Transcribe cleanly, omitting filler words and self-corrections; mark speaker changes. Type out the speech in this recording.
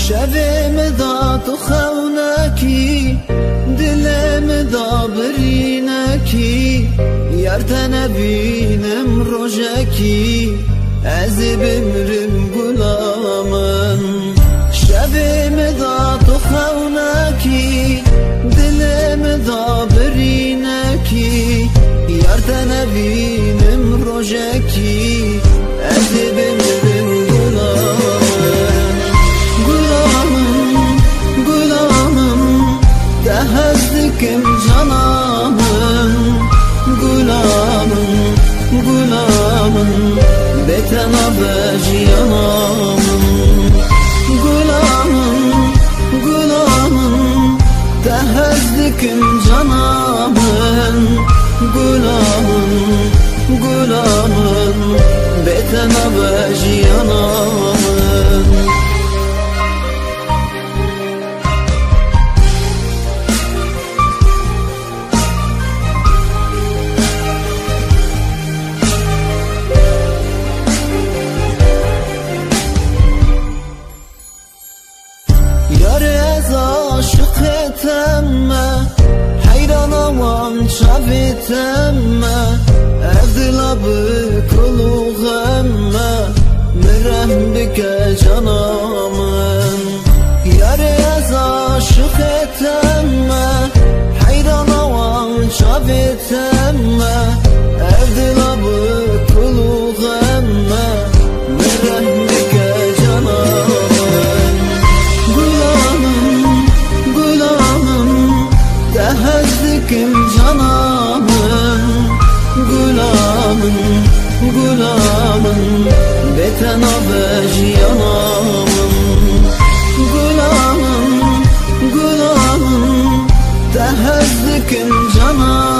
Speaker 1: شبم دا تو خونکی دلم دا برینکی یارتن بینم روژکی از بمرم غلامم شبم دا تو خونکی دلم دا برینکی یارتن بینم روژکی از بمرم Dehezdikim canamın Gulamın, gulamın Betena bejiyanamın Gulamın, gulamın Dehezdikim canamın Gulamın, gulamın Betena bejiyanamın aşık etemme Hayran aman çav etemme Evdilabı kulluğ emme Mürem bike canamın Yare ez aşık etemme Hayran aman çav etemme Evdilabı kulluğ emme Mürem bike canamın Dehezdikim canamın Gulamın, gulamın Betena bejiyanamın Gulamın, gulamın Dehezdikim canamın